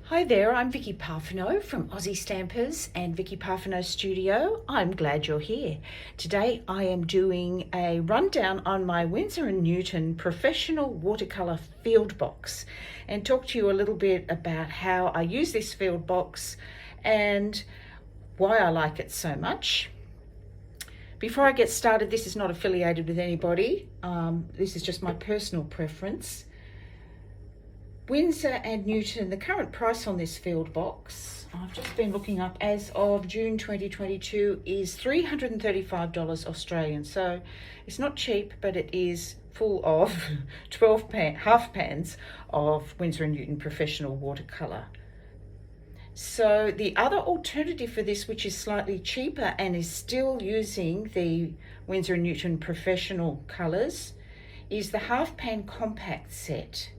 Hi there, I'm Vicki PARFENOW from Aussie Stampers and Vicki PARFENOW Studio. I'm glad you're here. Today I am doing a rundown on my Winsor & Newton professional watercolour field box and talk to you a little bit about how I use this field box and why I like it so much. Before I get started, this is not affiliated with anybody. This is just my personal preference. Winsor & Newton, the current price on this field box, I've just been looking up, as of June 2022, is $335 Australian. So it's not cheap, but it is full of 12 half pans of Winsor & Newton professional watercolour. So the other alternative for this, which is slightly cheaper and is still using the Winsor & Newton professional colours, is the half pan compact set.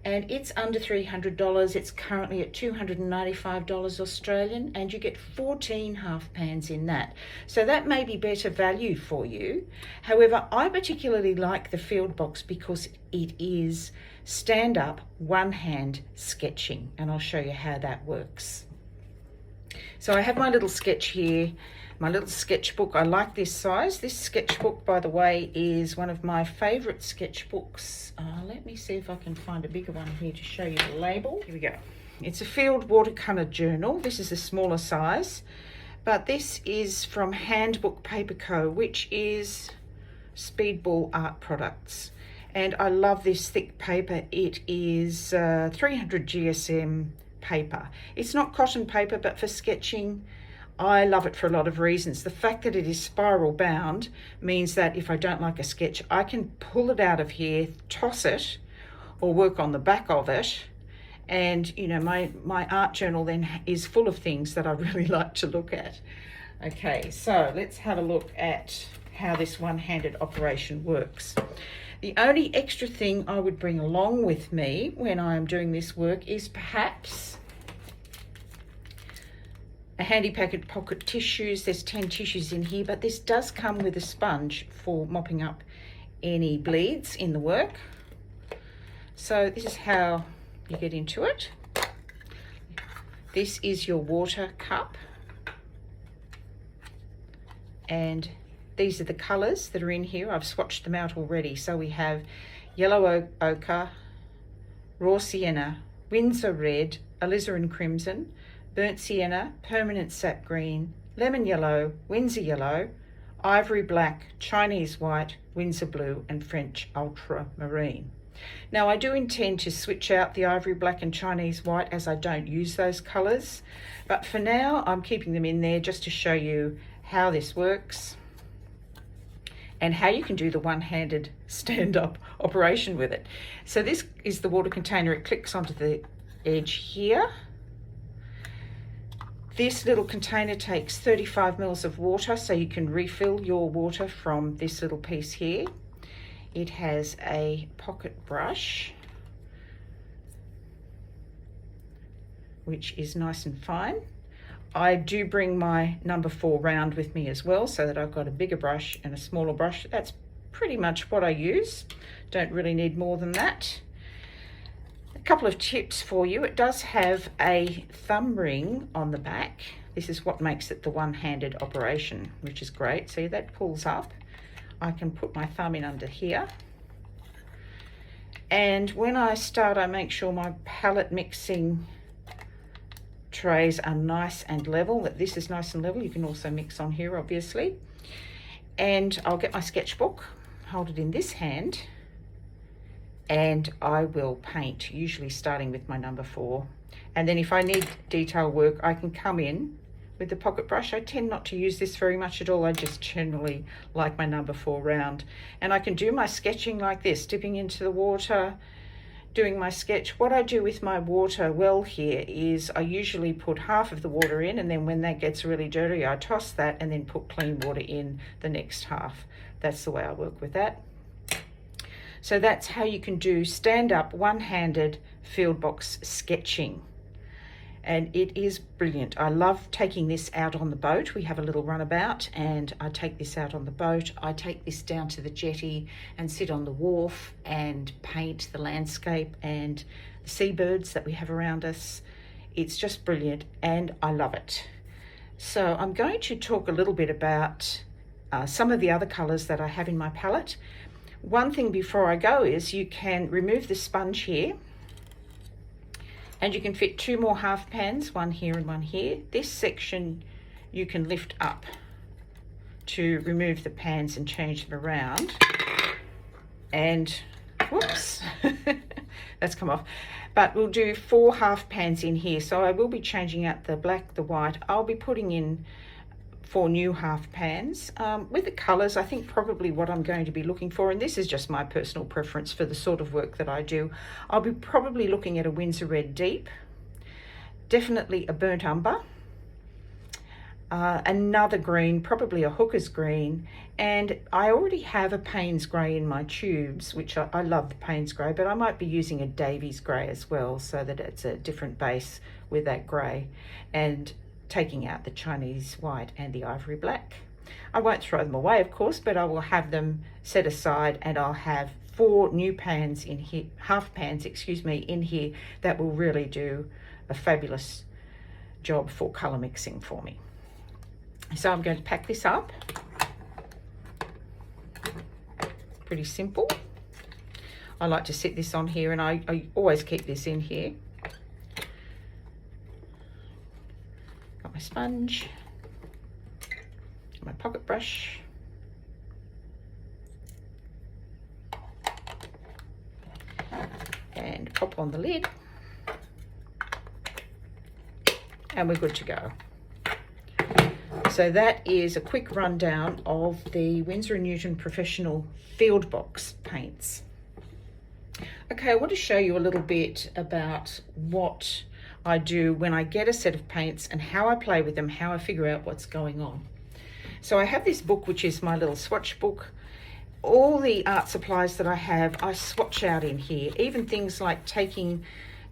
And it's under $300. It's currently at $295 Australian, and you get 14 half pans in that. So that may be better value for you. However, I particularly like the field box because it is stand-up, one-hand sketching, and I'll show you how that works. So I have my little sketch here, my little sketchbook. I like this size. This sketchbook, by the way, is one of my favourite sketchbooks. Let me see if I can find a bigger one here to show you the label. Here we go. It's a field watercolour journal. This is a smaller size, but this is from Handbook Paper Co., which is Speedball Art Products. And I love this thick paper. It is 300 GSM paper. It's not cotton paper, but for sketching, I love it for a lot of reasons. The fact that it is spiral bound means that if I don't like a sketch, I can pull it out of here, toss it, or work on the back of it. And you know, my art journal then is full of things that I really like to look at. Okay, so let's have a look at how this one-handed operation works. The only extra thing I would bring along with me when I am doing this work is perhaps a handy packet pocket tissues. There's 10 tissues in here, but this does come with a sponge for mopping up any bleeds in the work. So this is how you get into it. This is your water cup, and these are the colours that are in here. I've swatched them out already. So we have yellow ochre, raw sienna, Winsor red, alizarin crimson, burnt sienna, permanent sap green, lemon yellow, Winsor yellow, ivory black, Chinese white, Winsor blue, and French ultramarine. Now I do intend to switch out the ivory black and Chinese white, as I don't use those colours, but for now I'm keeping them in there just to show you how this works and how you can do the one-handed stand-up operation with it. So this is the water container. It clicks onto the edge here. This little container takes 35 mils of water, so you can refill your water from this little piece here. It has a pocket brush, which is nice and fine. I do bring my number 4 round with me as well, so that I've got a bigger brush and a smaller brush. That's pretty much what I use. Don't really need more than that. A couple of tips for you. It does have a thumb ring on the back. This is what makes it the one-handed operation, which is great. See, that pulls up. I can put my thumb in under here. And when I start, I make sure my palette mixing trays are nice and level, that this is nice and level. You can also mix on here, obviously. And I'll get my sketchbook, hold it in this hand, and I will paint, usually starting with my number 4. And then if I need detail work, I can come in with the pocket brush. I tend not to use this very much at all. I just generally like my number 4 round. And I can do my sketching like this, dipping into the water, doing my sketch. What I do with my water well here is I usually put half of the water in, and then when that gets really dirty, I toss that and then put clean water in the next half. That's the way I work with that. So that's how you can do stand-up, one-handed field box sketching. And it is brilliant. I love taking this out on the boat. We have a little runabout, and I take this out on the boat. I take this down to the jetty and sit on the wharf and paint the landscape and the seabirds that we have around us. It's just brilliant and I love it. So I'm going to talk a little bit about some of the other colours that I have in my palette. One thing before I go is you can remove the sponge here, and you can fit 2 more half pans, one here and one here. This section you can lift up to remove the pans and change them around. And whoops, that's come off. But we'll do 4 half pans in here. So I will be changing out the black, the white. I'll be putting in 4 new half pans. With the colours, I think probably what I'm going to be looking for, and this is just my personal preference for the sort of work that I do, I'll be probably looking at a Winsor Red Deep, definitely a Burnt Umber, another green, probably a Hooker's Green, and I already have a Payne's Grey in my tubes, which I love the Payne's Grey, but I might be using a Davies Grey as well, so that it's a different base with that grey, and taking out the Chinese white and the ivory black. I won't throw them away, of course, but I will have them set aside, and I'll have 4 new pans in here, half pans, excuse me, in here that will really do a fabulous job for colour mixing for me. So I'm going to pack this up. Pretty simple. I like to sit this on here, and I always keep this in here. Got my sponge, my pocket brush, and pop on the lid, and we're good to go. So that is a quick rundown of the Winsor & Newton Professional Field Box paints. Okay, I want to show you a little bit about what I do when I get a set of paints and how I play with them, how I figure out what's going on. So I have this book, which is my little swatch book. All the art supplies that I have, I swatch out in here, even things like taking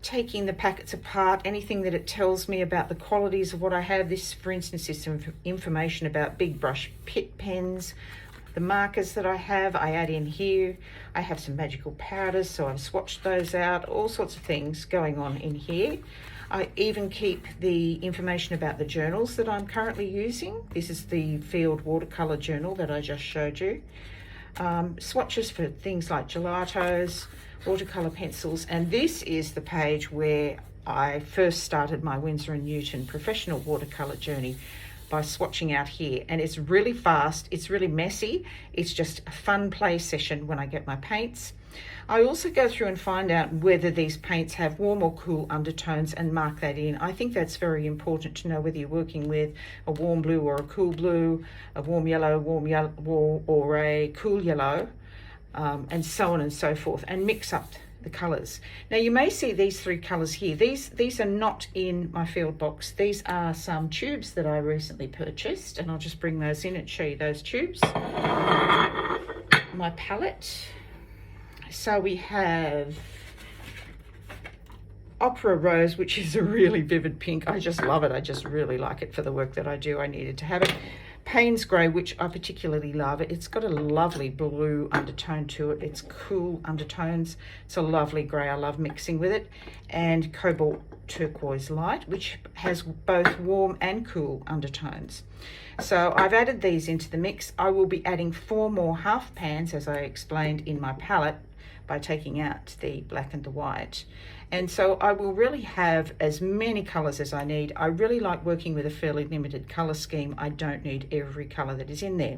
the packets apart, anything that it tells me about the qualities of what I have. This, for instance, is some information about big brush pit pens. The markers that I have, I add in here. I have some magical powders, so I've swatched those out. All sorts of things going on in here. I even keep the information about the journals that I'm currently using. This is the Field Watercolor journal that I just showed you. Swatches for things like gelatos, watercolor pencils, and this is the page where I first started my Winsor & Newton professional watercolor journey, by swatching out here. And it's really fast, it's really messy, it's just a fun play session when I get my paints. I also go through and find out whether these paints have warm or cool undertones and mark that in. I think that's very important to know whether you're working with a warm blue or a cool blue, a warm yellow, or a cool yellow, and so on and so forth, and mix up the colours. Now you may see these 3 colours here. These are not in my field box. These are some tubes that I recently purchased, and I'll just bring those in and show you those tubes. My palette. So we have Opera Rose, which is a really vivid pink. I just love it. I just really like it for the work that I do. I needed to have it. Payne's Grey, which I particularly love. It's got a lovely blue undertone to it. It's cool undertones. It's a lovely grey. I love mixing with it. And Cobalt Turquoise Light, which has both warm and cool undertones. So I've added these into the mix. I will be adding 4 more half pans, as I explained in my palette, by taking out the black and the white. And so I will really have as many colours as I need. I really like working with a fairly limited colour scheme. I don't need every colour that is in there.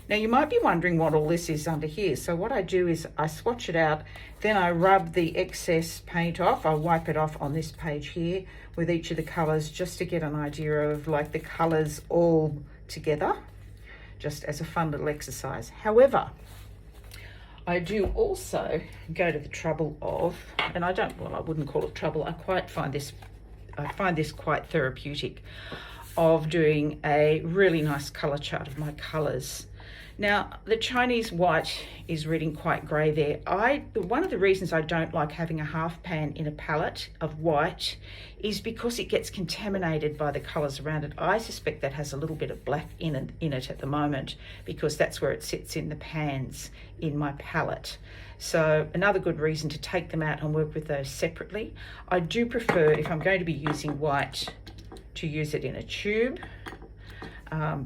Now you might be wondering what all this is under here. So what I do is I swatch it out, then I rub the excess paint off. I wipe it off on this page here with each of the colours, just to get an idea of like the colours all together, just as a fun little exercise. However, I do also go to the trouble of, and I wouldn't call it trouble, I find this quite therapeutic, of doing a really nice colour chart of my colours. Now, the Chinese white is reading quite grey there. One of the reasons I don't like having a half pan in a palette of white is because it gets contaminated by the colours around it. I suspect that has a little bit of black in it at the moment, because that's where it sits in the pans in my palette. So another good reason to take them out and work with those separately. I do prefer, if I'm going to be using white, to use it in a tube,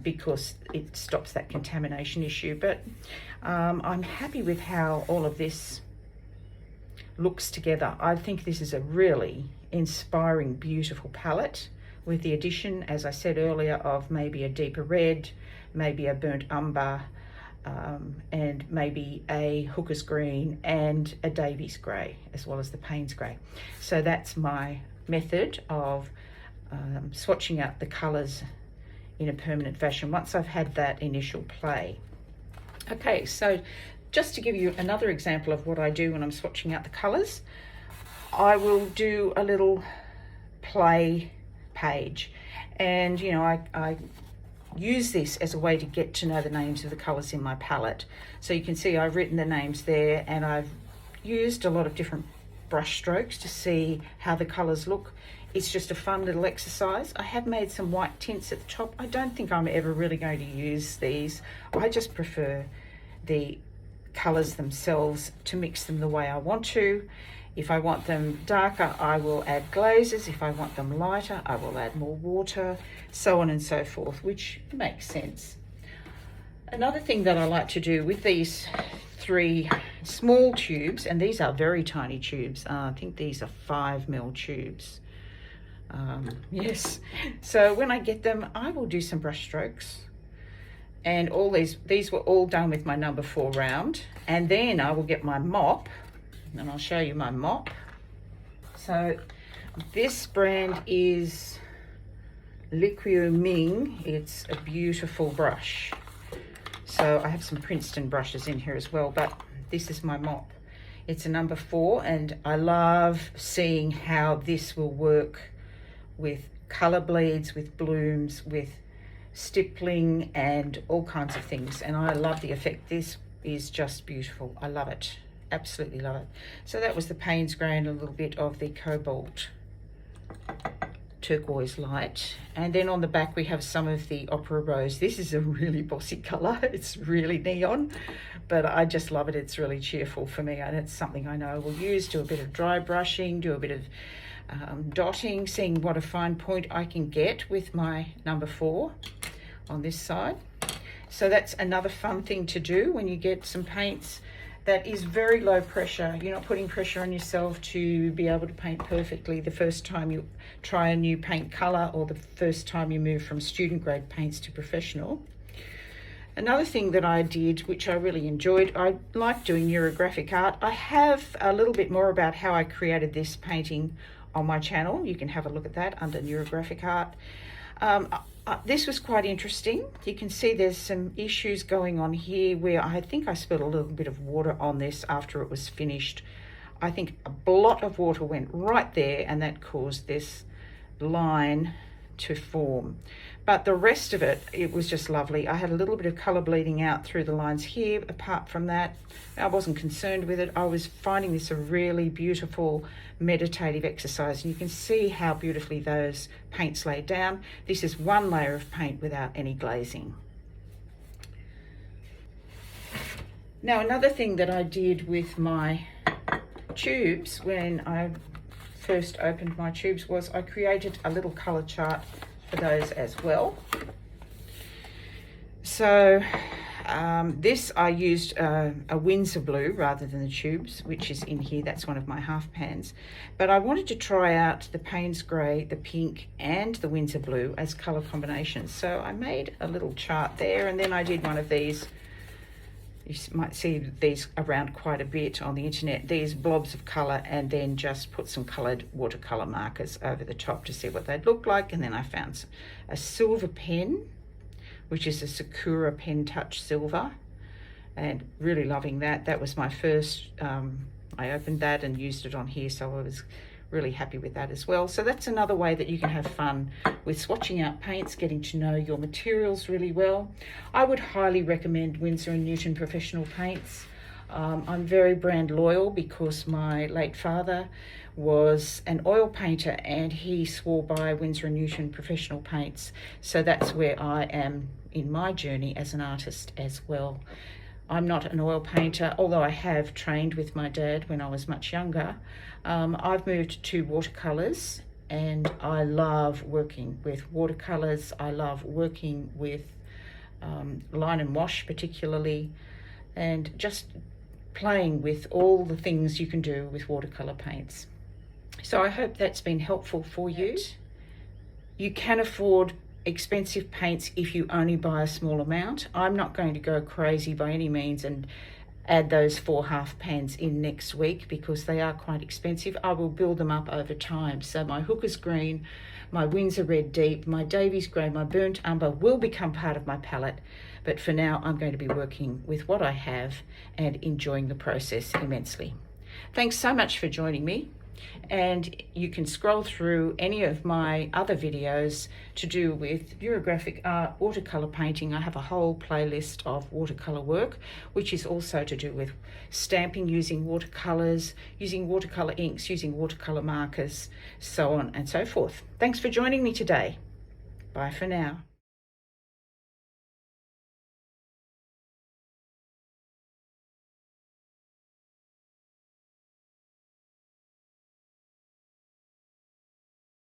because it stops that contamination issue. But I'm happy with how all of this looks together. I think this is a really inspiring, beautiful palette, with the addition, as I said earlier, of maybe a deeper red, maybe a burnt umber, and maybe a hooker's green and a Davies grey, as well as the Payne's grey. So that's my method of swatching out the colours in a permanent fashion once I've had that initial play. Okay, so just to give you another example of what I do when I'm swatching out the colours, I will do a little play page, and you know, I use this as a way to get to know the names of the colours in my palette. So you can see I've written the names there, and I've used a lot of different brush strokes to see how the colours look. It's just a fun little exercise. I have made some white tints at the top. I don't think I'm ever really going to use these. I just prefer the colours themselves to mix them the way I want to. If I want them darker, I will add glazes. If I want them lighter, I will add more water, so on and so forth, which makes sense. Another thing that I like to do with these 3 small tubes, and these are very tiny tubes, I think these are 5mm tubes. Yes, so when I get them, I will do some brush strokes, and all these were all done with my number 4 round, and then I will get my mop, and I'll show you my mop. So this brand is Liquio Ming. It's a beautiful brush. So I have some Princeton brushes in here as well, but this is my mop. It's a number 4, and I love seeing how this will work with colour bleeds, with blooms, with stippling, and all kinds of things. And I love the effect. This is just beautiful. I love it. Absolutely love it. So that was the Payne's grey and a little bit of the cobalt turquoise light. And then on the back we have some of the opera rose. This is a really bossy colour. It's really neon, but I just love it. It's really cheerful for me, and it's something I know I will use. Do a bit of dry brushing, do a bit of dotting, seeing what a fine point I can get with my number 4 on this side. So that's another fun thing to do when you get some paints that is very low pressure. You're not putting pressure on yourself to be able to paint perfectly the first time you try a new paint color, or the first time you move from student grade paints to professional. Another thing that I did, which I really enjoyed, I like doing neurographic art. I have a little bit more about how I created this painting on my channel. You can have a look at that under neurographic art. This was quite interesting. You can see there's some issues going on here where I think I spilled a little bit of water on this after it was finished. I think a blot of water went right there, and that caused this line to form. But the rest of it, it was just lovely. I had a little bit of colour bleeding out through the lines here. Apart from that, I wasn't concerned with it. I was finding this a really beautiful meditative exercise, and you can see how beautifully those paints lay down. This is one layer of paint without any glazing. Now, another thing that I did with my tubes when I first opened my tubes was I created a little colour chart for those as well. So this I used a Winsor blue rather than the tubes, which is in here. That's one of my half pans. But I wanted to try out the Payne's grey, the pink, and the Winsor blue as colour combinations. So I made a little chart there, and then I did one of these. You might see these around quite a bit on the internet, these blobs of colour, and then just put some coloured watercolour markers over the top to see what they'd look like. And then I found a silver pen, which is a Sakura Pen Touch Silver, and really loving that. That was my first, I opened that and used it on here, so I was really happy with that as well. So that's another way that you can have fun with swatching out paints, getting to know your materials really well. I would highly recommend Winsor & Newton professional paints. I'm very brand loyal because my late father was an oil painter and he swore by Winsor & Newton professional paints. So that's where I am in my journey as an artist as well. I'm not an oil painter, although I have trained with my dad when I was much younger. I've moved to watercolors and I love working with watercolors. I love working with line and wash particularly, and just playing with all the things you can do with watercolor paints. So I hope that's been helpful for you. You can afford expensive paints if you only buy a small amount. I'm not going to go crazy by any means and add those 4 half pans in next week because they are quite expensive. I will build them up over time. So my Hooker's Green, my Winsor Red Deep, my Davies Grey, my Burnt Umber will become part of my palette. But for now, I'm going to be working with what I have and enjoying the process immensely. Thanks so much for joining me. And you can scroll through any of my other videos to do with neurographic art, watercolor painting. I have a whole playlist of watercolor work, which is also to do with stamping using watercolors, using watercolor inks, using watercolor markers, so on and so forth. Thanks for joining me today. Bye for now.